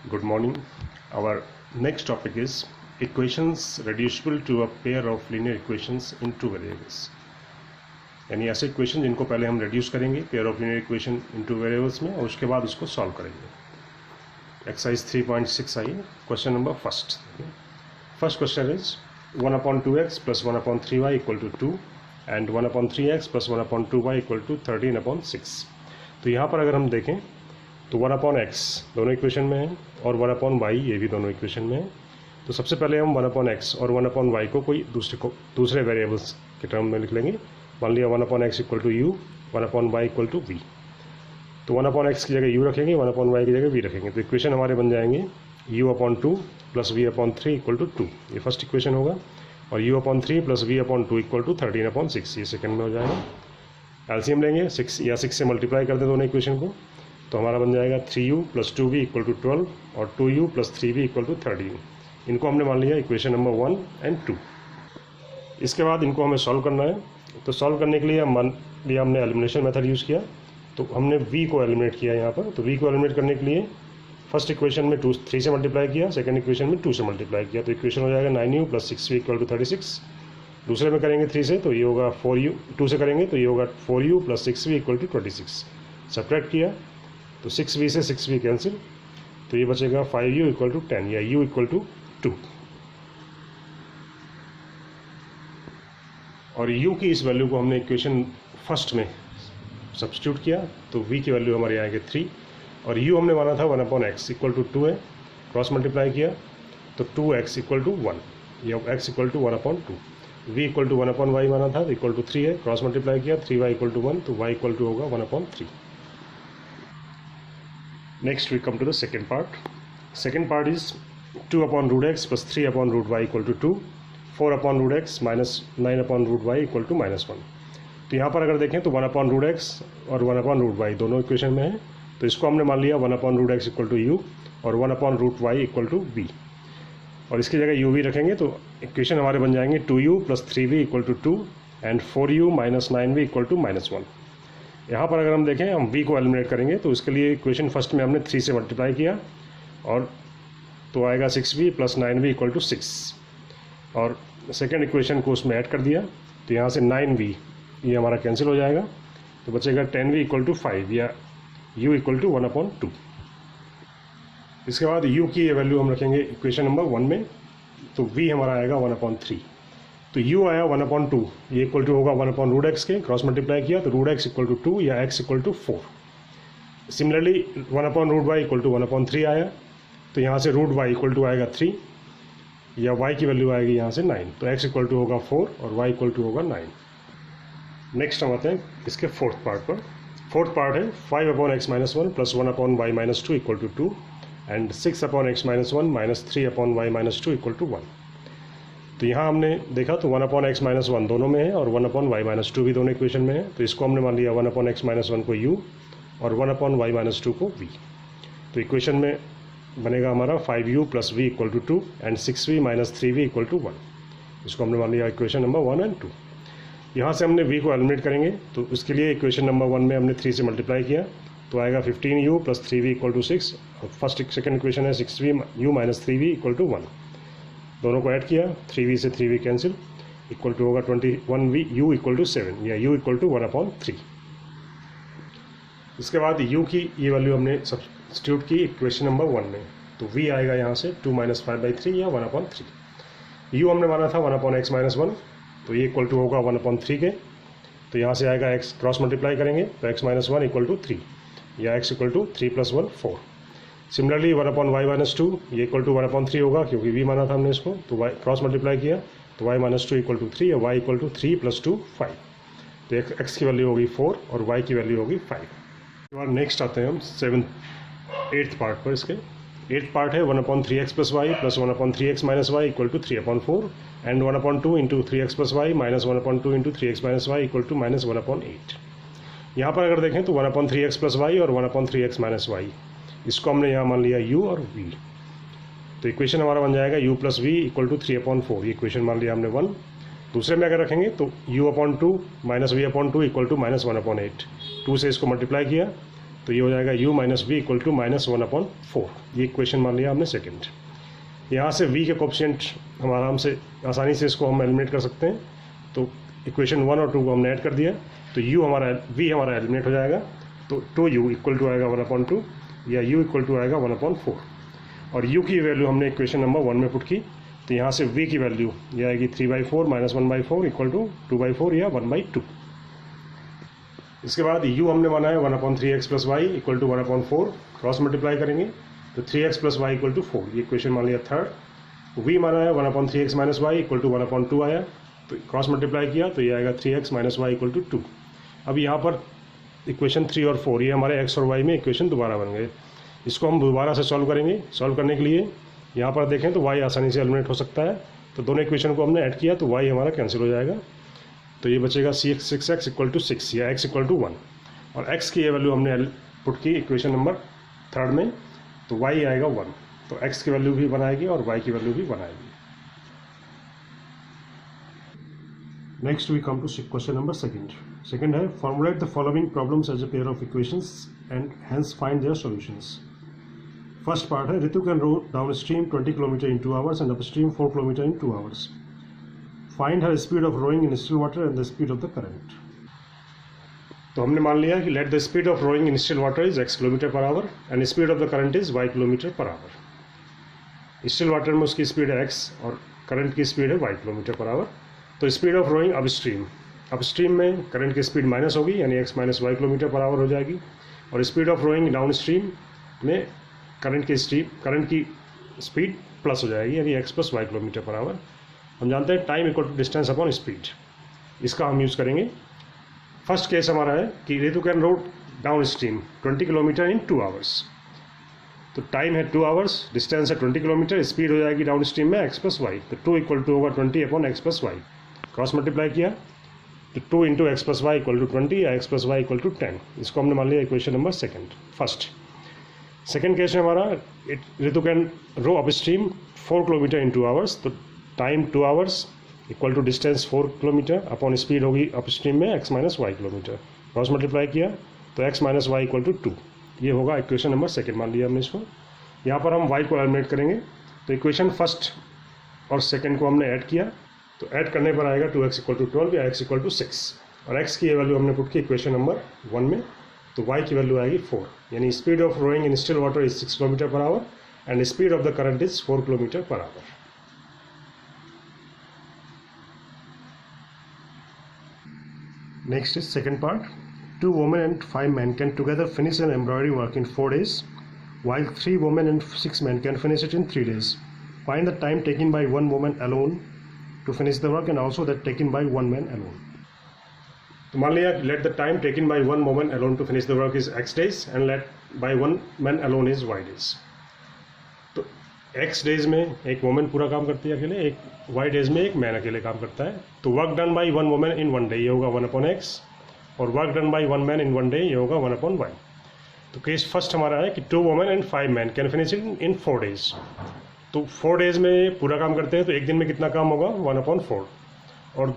Good morning. Our next topic is equations reducible to a pair of linear equations in two variables. यानी ऐसे equation जिनको पहले हम reduce करेंगे pair of linear equation in two variables में और उसके बाद उसको सॉल्व करेंगे. Exercise 3.6 I. Question number first. First question is 1/2x plus 1/3y equal to 2 and 1/3x plus 1/2y equal to 13/6. तो यहाँ पर अगर हम देखें तो 1/x दोनों इक्वेशन में है और 1/y ये भी दोनों इक्वेशन में है. तो सबसे पहले हम 1/x और 1/y को कोई दूसरे वेरिएबल्स के टर्म में लिख लेंगे. मान लिया 1/x equal to u, 1/y equal to v. तो 1/x की जगह u रखेंगे, 1/y की जगह v रखेंगे. तो इक्वेशन हमारे बन जाएंगे u/2 plus v/3 equal to 2. ये फर्स्ट इक्वेशन होगा. और u/3 plus v/2 equal to 13/6 ये सेकेंड में हो जाएगा. एलसीएम लेंगे 6 या 6 से मल्टीप्लाई कर दें दोनों इक्वेशन को. तो हमारा बन जाएगा 3u plus 2v equal to 12 और 2u plus 3v equal to 13. इनको हमने मान लिया इक्वेशन नंबर 1 एंड 2. इसके बाद इनको हमें सॉल्व करना है. तो सॉल्व करने के लिए हम मान लिया हमने एलिमिनेशन मेथड यूज़ किया. तो हमने v को एलिमिनेट किया यहाँ पर. तो v को एलिमिनेट करने के लिए फर्स्ट इक्वेशन में 3 से मल्टीप्लाई किया, सेकंड इक्वेशन में 2 से मल्टीप्लाई किया. तो इक्वेशन हो जाएगा 9u plus 6v equal to 36. दूसरे में करेंगे 3 से तो ये होगा 4u, 2 से करेंगे तो ये होगा 4u plus 6v equal to 26. Subtract किया तो 6v से 6v कैंसिल. तो ये बचेगा 5u इक्वल टू 10 या u इक्वल टू 2. और u की इस वैल्यू को हमने इक्वेशन फर्स्ट में सब्स्टिट्यूट किया. तो v की वैल्यू हमारे आएगी 3 और u हमने माना था 1/x इक्वल टू 2 है. क्रॉस मल्टीप्लाई किया तो 2x इक्वल टू 1 या x equal to 1/2. v equal to 1/y माना था तो इक्वल टू 3 है. क्रॉस मल्टीप्लाई किया 3y इक्वल टू 1 तो y इक्वल टू होगा 1/3. Next we come to the second part. Second part is 2/√x plus 3/√y equal to 2, 4/√x minus 9/√y equal to -1. तो यहाँ पर अगर देखें तो 1/√x और 1/√y दोनों इक्वेशन में है. तो इसको हमने मान लिया 1/√x इक्वल टू u और 1/√y इक्वल टू v. और इसकी जगह u v रखेंगे तो इक्वेशन हमारे बन जाएंगे 2u plus 3v equal to 2 and 4u minus 9v equal to -1. यहाँ पर अगर हम देखें हम v को एलिमिनेट करेंगे तो इसके लिए इक्वेशन फर्स्ट में हमने 3 से मल्टीप्लाई किया और तो आएगा 6v plus 9v equal to 6. और सेकेंड इक्वेशन को उसमें ऐड कर दिया तो यहाँ से 9v ये हमारा कैंसिल हो जाएगा. तो बचेगा 10v इक्वल टू 5 या u इक्वल टू 1/2. इसके बाद u की ये वैल्यू हम रखेंगे इक्वेशन नंबर 1 में. तो v हमारा आएगा 1/3. तो u आया 1/2 ये इक्वल टू होगा 1/√x के. क्रॉस मल्टीप्लाई किया तो √x इक्वल टू 2 या x equal to 4. Similarly 1/√y equal to 1/3 आया. तो यहाँ से √y इक्वल टू आएगा 3 या y की वैल्यू आएगी यहाँ से 9. तो x इक्वल टू होगा 4 और y इक्वल टू होगा 9. नेक्स्ट हम आते हैं इसके फोर्थ पार्ट पर. फोर्थ पार्ट है 5/x-1 plus 1/y-2 equal to 2 and 6/x-1 minus 3/y-2 equal to 1. तो यहाँ हमने देखा तो 1/x-1 दोनों में है और 1/y-2 भी दोनों इक्वेशन में है. तो इसको हमने मान लिया 1/x-1 को u और 1/y-2 को v. तो इक्वेशन में बनेगा हमारा 5u plus v equal to 2 and 6v minus 3v equal to 1. इसको हमने मान लिया इक्वेशन नंबर 1 एंड 2. यहाँ से हमने v को एलिमिनेट करेंगे तो इसके लिए इक्वेशन नंबर 1 में हमने 3 से मल्टीप्लाई किया तो आएगा 15u plus 3v equal to 6. First second equation है 6u minus 3v equal to 1. दोनों को ऐड किया 3v से 3v कैंसिल इक्वल टू होगा 21v u इक्वल टू 7 या u इक्वल टू 1/3. इसके बाद u की ये वैल्यू हमने सब्स्टिट्यूट की इक्वेशन नंबर 1 में. तो v आएगा यहाँ से 2 माइनस 5/3 या 1/3. u हमने माना था 1/x-1 तो ये इक्वल टू होगा 1/3 के. तो यहाँ से आएगा x क्रॉस मल्टीप्लाई करेंगे तो x-1 इक्वल टू 3 या x equal to 3 + 1 4. Similarly 1/y-2 ये इक्वल टू 1/3 होगा क्योंकि v माना था हमने इसको. तो y क्रॉस मल्टीप्लाई किया तो y-2 इक्वल टू 3 या y इक्वल टू 3 + 2 5. तो x की वैल्यू होगी 4 और y की वैल्यू होगी 5. उसके बाद नेक्स्ट आते हैं हम 8th पार्ट पर. इसके 8th पार्ट है 1/3x + y plus 1/3x - y equal to 3/4 and 1/2 into 3x + y minus 1/2 into 3x - y equal to -1/8. यहाँ पर अगर देखें तो 1/3x + y और 1/3x - y इसको हमने यहाँ मान लिया u और v. तो इक्वेशन हमारा बन जाएगा u plus v equal to 3/4. ये इक्वेशन मान लिया हमने 1. दूसरे में अगर रखेंगे तो u/2 minus v/2 equal to -1/8. 2 से इसको मल्टीप्लाई किया तो ये हो जाएगा u minus v equal to -1/4। ये इक्वेशन मान लिया हमने सेकेंड। यहाँ से v के कोफिशिएंट हम आराम से आसानी से इसको हम एलिमिनेट कर सकते हैं। तो इक्वेशन 1 और 2 को हमने ऐड कर दिया, तो v हमारा एलिमिनेट हो जाएगा। तो 2u इक्वल टू आएगा 1/2 या u इक्वल टू आएगा 1/4। और u की वैल्यू हमने इक्वेशन नंबर 1 में पुट की, तो यहाँ से v की वैल्यू ये आएगी 3/4 - 1/4 इक्वल टू 2/4 या 1/2। इसके बाद u हमने माना है 1/3x + y equal to 1/4, cross multiply करेंगे तो 3x + y इक्वल टू 4, ये इक्वेशन मान लिया थर्ड। v माना है 1/3x - y इक्वल टू 1/2 आया, तो क्रॉस मल्टीप्लाई किया तो ये आएगा 3x - y इक्वल टू 2। अब यहाँ पर इक्वेशन 3 और 4 ये हमारे x और y में इक्वेशन दोबारा बन गए। इसको हम दोबारा से सॉल्व करेंगे। सॉल्व करने के लिए यहाँ पर देखें तो y आसानी से एलिमिनेट हो सकता है, तो दोनों इक्वेशन को हमने ऐड किया तो y हमारा कैंसिल हो जाएगा। तो ये बचेगा 6x इक्वल टू 6 या x इक्वल टू 1, और x की ये वैल्यू हमने पुट की इक्वेशन नंबर थर्ड में, तो y आएगा 1। तो x की वैल्यू भी 1 आएगी और y की वैल्यू भी 1 आएगी। Next we come to question number second है, formulate the following problems as a pair of equations and hence find their solutions. First part है, Ritu can row downstream 20 kilometre in 2 hours and upstream 4 kilometre in 2 hours. Find her speed of rowing in still water and the speed of the current. तो हमने मान लिया कि let the speed of rowing in still water is x kilometre per hour and speed of the current is y kilometre per hour. Still water में उसकी speed है x और current की स्पीड है y किलोमीटर पर आवर। तो speed of rowing upstream में current की speed minus होगी, यानी x - y kilometre per hour हो जाएगी, और speed of rowing downstream में करंट की स्पीड प्लस हो जाएगी, यानी x + y kilometre per hour. हम जानते हैं time equal to distance upon speed, इसका हम यूज़ करेंगे। फर्स्ट केस हमारा है कि Ritu can row downstream 20 kilometre in 2 hours. तो टाइम है 2 आवर्स, डिस्टेंस है 20 किलोमीटर, स्पीड हो जाएगी डाउन स्ट्रीम में x + y। तो 2 इक्वल टू होगा 20/x + y, क्रॉस मल्टीप्लाई किया तो 2 × x + y इक्वल टू 20 या x + y इक्वल टू 10। इसको हमने मान लिया इक्वेशन नंबर सेकेंड केस है हमारा, Ritu can row upstream 4 kilometre in 2 hours. तो time 2 hours equal to distance 4 kilometre upon speed होगी अप स्ट्रीम में x - y kilometre, cross multiply किया तो x - y इक्वल टू 2। ये होगा इक्वेशन नंबर सेकेंड मान लिया हमने इसको। यहाँ पर हम y को एलिमिनेट करेंगे, तो इक्वेशन फर्स्ट और सेकेंड को हमने ऐड किया, तो ऐड करने पर आएगा 2x इक्वल टू 12 या x इक्वल टू 6, और x की ये वैल्यू हमने पुट की इक्वेशन नंबर 1 में, तो y की वैल्यू आएगी 4, यानी speed of rowing in still water is 6 kilometre per hour and speed of the current is 4 kilometre per hour. Next is second part. 2 women and 5 men can together finish an embroidery work in 4 days, while 3 women and 6 men can finish it in 3 days. Find the time taken by 1 woman alone to finish the work and also that taken by 1 man alone. तो मान लिया let the time taken by 1 woman alone to finish the work is x days and let by 1 man alone is y days. तो x days में एक women पूरा काम करती है अकेले, एक y डेज में एक मैन अकेले काम करता है। तो work done by 1 women in 1 day ये होगा 1/x, और work done by 1 man in 1 day ये होगा 1/y। तो केस फर्स्ट हमारा है कि 2 women and 5 man can finish it in 4 days. तो 4 डेज में पूरा काम करते हैं, तो एक दिन में कितना काम होगा 1/4, और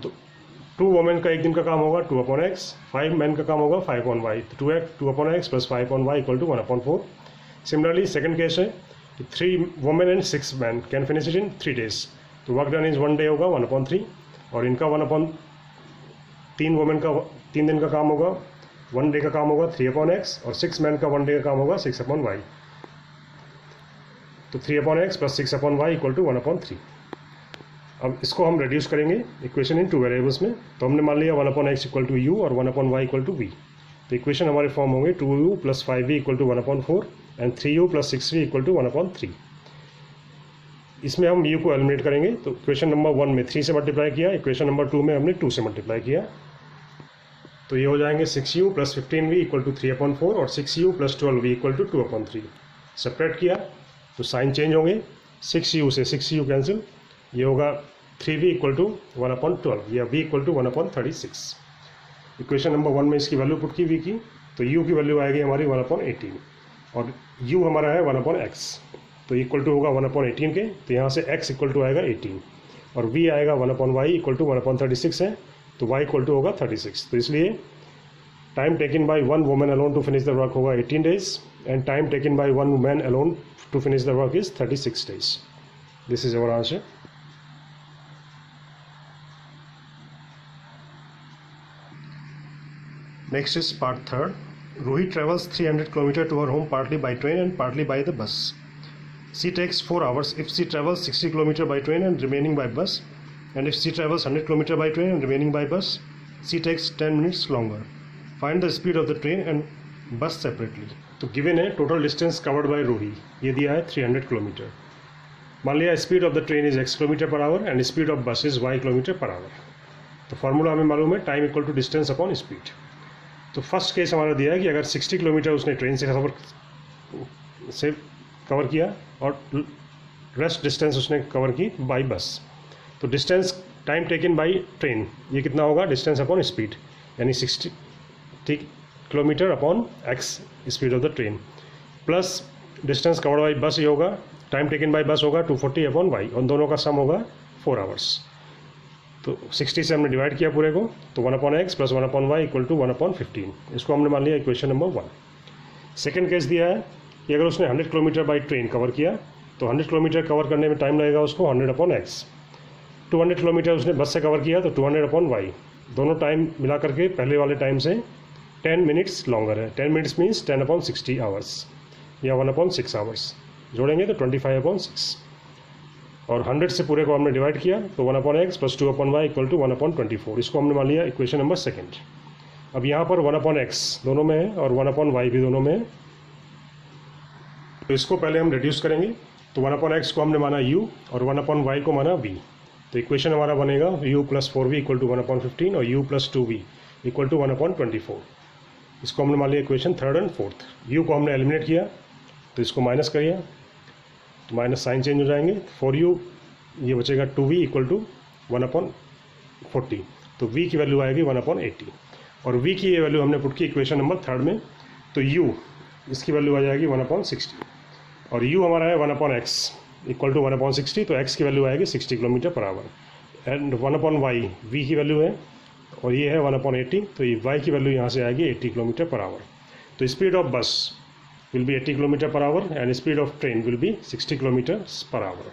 2 वोमेन का एक दिन का काम होगा 2/x, 5 मैन का काम होगा 5/y। तो 2/x + 5/y equal to 1/4। Similarly second case है कि 3 women and 6 man can finish it in 3 days. तो वर्क डन इज 1 डे होगा 1/3, और इनका 3 वोमेन का 3 दिन का काम होगा, 1 डे का काम होगा 3/x, और 6 मैन का 1 डे का काम होगा 6/y। तो 3/x + 6/y इक्वल टू 1/3। अब इसको हम रिड्यूस करेंगे इक्वेशन इन 2 वेरिएबल्स में। तो हमने मान लिया 1/x इक्वल टू u और 1/y इक्वल टू v। तो इक्वेशन हमारे फॉर्म होंगे 2u + 5v equal to 1/4 and 3u + 6v equal to 1/3। इसमें हम u को एलिमिनेट करेंगे, तो इक्वेशन नंबर 1 में 3 से मल्टीप्लाई किया, इक्वेशन नंबर 2 में हमने 2 से मल्टीप्लाई किया, तो ये हो जाएंगे 6u + 15v इक्वल टू 3/4 और 6u + 12v equal to 2/3। Separate किया तो साइन चेंज होंगे, 6u से 6u कैंसिल, ये होगा 3v इक्वल टू 1/12 या v equal to 1/36। Equation number 1 में इसकी वैल्यू पुट की v की, तो u की वैल्यू आएगी हमारी 1/18, और u हमारा है 1/x, तो इक्वल टू होगा 1/18 के, तो यहाँ से x इक्वल टू आएगा 18, और v आएगा 1/y इक्वल टू 1/36 है, तो y इक्वल टू होगा 36। तो इसलिए time taken by one woman alone to finish the work होगा 18 days and time taken by one man alone to finish the work is 36 days. This is our answer. Next is part 3rd. Ruhi travels 300 km to her home partly by train and partly by the bus. She takes 4 hours if she travels 60 km by train and remaining by bus, and if she travels 100 km by train and remaining by bus, she takes 10 minutes longer. Find the speed of the train and bus separately. तो given है total distance covered by Ruhi, ये दिया है 300 km. मान लिया speed of the train is x km per hour and speed of bus is y km per hour. तो formula हमें मालूम है time equal to distance upon speed. तो फर्स्ट केस हमारा दिया है कि अगर 60 किलोमीटर उसने ट्रेन से कवर किया और रेस्ट डिस्टेंस उसने कवर की बाय बस, तो distance time taken by train ये कितना होगा, डिस्टेंस अपॉन स्पीड, यानी 60 kilometre upon x speed of the train, plus distance covered by बस ये होगा, टाइम टेकन बाय बस होगा 240 अपॉन वाई, और दोनों का सम होगा 4 आवर्स. तो 60 से हमने डिवाइड किया पूरे को, तो 1 upon x plus 1 upon y equal to 1 upon 15. इसको हमने मान लिया इक्वेशन नंबर 1. सेकंड केस दिया है कि अगर उसने 100 किलोमीटर बाई ट्रेन कवर किया तो 100 किलोमीटर कवर करने में टाइम लगेगा उसको 100 अपॉन एक्स. 200 किलोमीटर उसने बस से कवर किया तो 200 अपॉन वाई. दोनों टाइम मिला करके पहले वाले टाइम से 10 मिनट्स लॉन्गर है. 10 मिनट्स मीन्स 10 अपॉन 60 आवर्स या 1 अपॉन 6 आवर्स. जोड़ेंगे तो 25 अपॉन 6, और 100 से पूरे को हमने डिवाइड किया तो 1 upon x plus 2 upon y equal to 1 upon 24. इसको हमने मान लिया इक्वेशन नंबर 2. अब यहाँ पर 1 अपॉन एक्स दोनों में है और 1 अपॉन वाई भी दोनों में है, तो इसको पहले हम रिड्यूस करेंगे. तो 1 अपॉन एक्स को हमने माना u और 1 अपॉन वाई को माना v. तो इक्वेशन हमारा बनेगा u plus 4v equal to 1 upon 15 और u plus 2v equal to 1 upon 24. इसको हमने मान लिया equation 3rd and 4th. u को हमने एलिमिनेट किया तो इसको माइनस करिए तो माइनस साइन चेंज हो जाएंगे. 4u ये बचेगा 2v इक्वल टू 1 अपॉन 40. तो v की वैल्यू आएगी 1 अपॉन 80 और v की ये वैल्यू हमने पुट की इक्वेशन नंबर 3rd में. तो u इसकी वैल्यू आ जाएगी 1 अपॉन 60 और u हमारा है 1 upon x equal to 1 upon 60. तो x की वैल्यू आएगी 60 kilometre per hour and 1 upon y v की वैल्यू है और ये है 1 अपॉन 80. तो ये y की वैल्यू यहाँ से आएगी 80 किलोमीटर पर आवर. तो स्पीड ऑफ बस will be 80 km per hour and speed of train will be 60 km per hour.